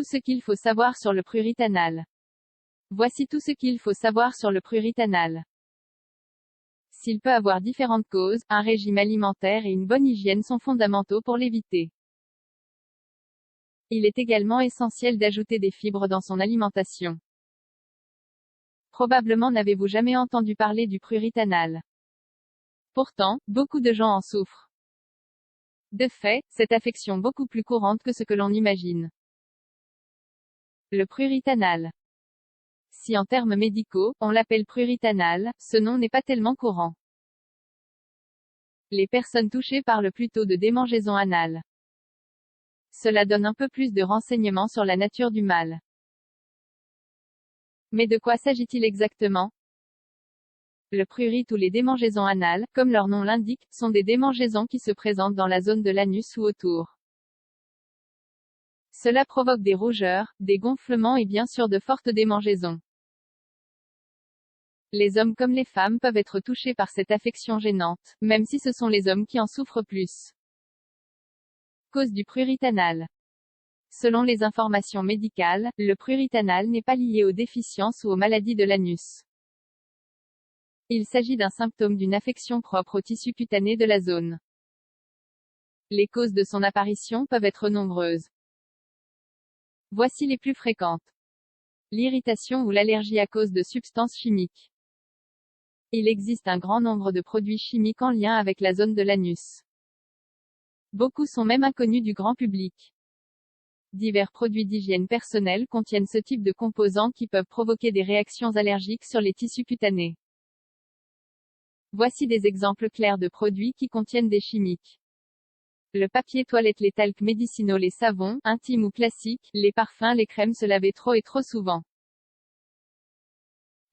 ce qu'il faut savoir sur le prurit anal. Voici tout ce qu'il faut savoir sur le prurit anal. S'il peut avoir différentes causes, un régime alimentaire et une bonne hygiène sont fondamentaux pour l'éviter. Il est également essentiel d'ajouter des fibres dans son alimentation. Probablement n'avez-vous jamais entendu parler du prurit anal. Pourtant, beaucoup de gens en souffrent. De fait, cette affection beaucoup plus courante que ce que l'on imagine. Le prurit anal. Si en termes médicaux, on l'appelle prurit anal, ce nom n'est pas tellement courant. Les personnes touchées parlent plutôt de démangeaison anale. Cela donne un peu plus de renseignements sur la nature du mal. Mais de quoi s'agit-il exactement? Le prurit ou les démangeaisons anales, comme leur nom l'indique, sont des démangeaisons qui se présentent dans la zone de l'anus ou autour. Cela provoque des rougeurs, des gonflements et bien sûr de fortes démangeaisons. Les hommes comme les femmes peuvent être touchés par cette affection gênante, même si ce sont les hommes qui en souffrent plus. Cause du prurit anal. Selon les informations médicales, le prurit anal n'est pas lié aux déficiences ou aux maladies de l'anus. Il s'agit d'un symptôme d'une affection propre au tissu cutané de la zone. Les causes de son apparition peuvent être nombreuses. Voici les plus fréquentes. L'irritation ou l'allergie à cause de substances chimiques. Il existe un grand nombre de produits chimiques en lien avec la zone de l'anus. Beaucoup sont même inconnus du grand public. Divers produits d'hygiène personnelle contiennent ce type de composants qui peuvent provoquer des réactions allergiques sur les tissus cutanés. Voici des exemples clairs de produits qui contiennent des chimiques. Le papier toilette, les talcs médicinaux, les savons, intimes ou classiques, les parfums, les crèmes, se laver trop et trop souvent.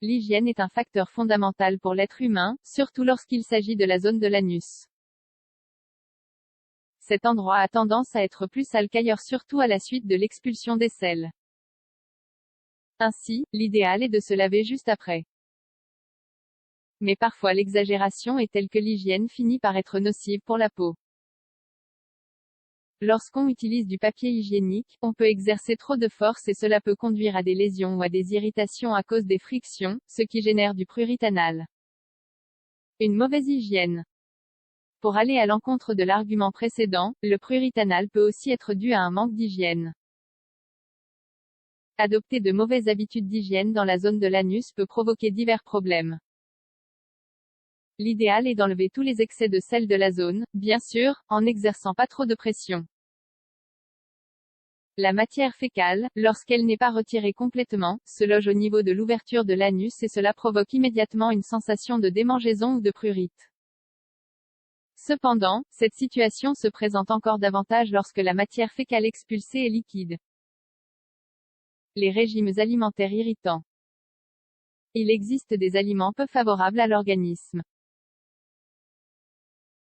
L'hygiène est un facteur fondamental pour l'être humain, surtout lorsqu'il s'agit de la zone de l'anus. Cet endroit a tendance à être plus sale qu'ailleurs, surtout à la suite de l'expulsion des selles. Ainsi, l'idéal est de se laver juste après. Mais parfois l'exagération est telle que l'hygiène finit par être nocive pour la peau. Lorsqu'on utilise du papier hygiénique, on peut exercer trop de force et cela peut conduire à des lésions ou à des irritations à cause des frictions, ce qui génère du prurit anal. Une mauvaise hygiène. Pour aller à l'encontre de l'argument précédent, le prurit anal peut aussi être dû à un manque d'hygiène. Adopter de mauvaises habitudes d'hygiène dans la zone de l'anus peut provoquer divers problèmes. L'idéal est d'enlever tous les excès de sel de la zone, bien sûr, en n'exerçant pas trop de pression. La matière fécale, lorsqu'elle n'est pas retirée complètement, se loge au niveau de l'ouverture de l'anus et cela provoque immédiatement une sensation de démangeaison ou de prurite. Cependant, cette situation se présente encore davantage lorsque la matière fécale expulsée est liquide. Les régimes alimentaires irritants. Il existe des aliments peu favorables à l'organisme.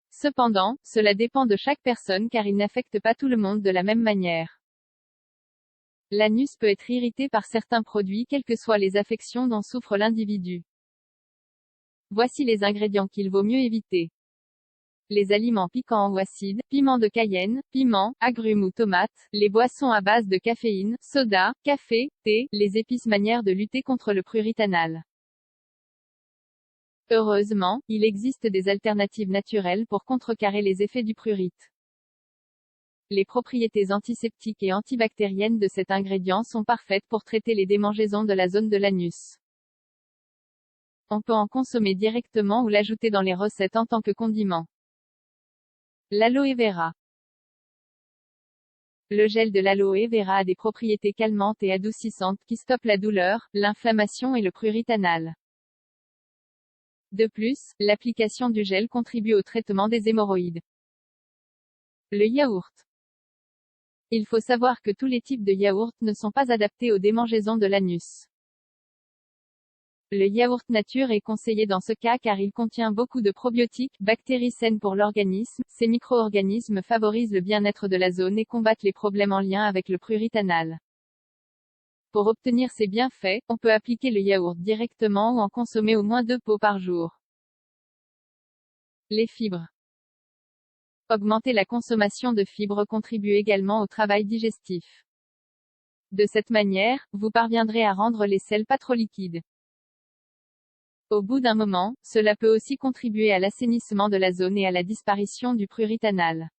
Cependant, cela dépend de chaque personne car ils n'affectent pas tout le monde de la même manière. L'anus peut être irrité par certains produits quelles que soient les affections dont souffre l'individu. Voici les ingrédients qu'il vaut mieux éviter. Les aliments piquants ou acides, piment de Cayenne, piment, agrumes ou tomates, les boissons à base de caféine, soda, café, thé, les épices, manière de lutter contre le prurit anal. Heureusement, il existe des alternatives naturelles pour contrecarrer les effets du prurit. Les propriétés antiseptiques et antibactériennes de cet ingrédient sont parfaites pour traiter les démangeaisons de la zone de l'anus. On peut en consommer directement ou l'ajouter dans les recettes en tant que condiment. L'aloe vera. Le gel de l'aloe vera a des propriétés calmantes et adoucissantes qui stoppent la douleur, l'inflammation et le prurit anal. De plus, l'application du gel contribue au traitement des hémorroïdes. Le yaourt. Il faut savoir que tous les types de yaourt ne sont pas adaptés aux démangeaisons de l'anus. Le yaourt nature est conseillé dans ce cas car il contient beaucoup de probiotiques, bactéries saines pour l'organisme. Ces micro-organismes favorisent le bien-être de la zone et combattent les problèmes en lien avec le prurit anal. Pour obtenir ces bienfaits, on peut appliquer le yaourt directement ou en consommer au moins 2 pots par jour. Les fibres. Augmenter la consommation de fibres contribue également au travail digestif. De cette manière, vous parviendrez à rendre les selles pas trop liquides. Au bout d'un moment, cela peut aussi contribuer à l'assainissement de la zone et à la disparition du pruritanal.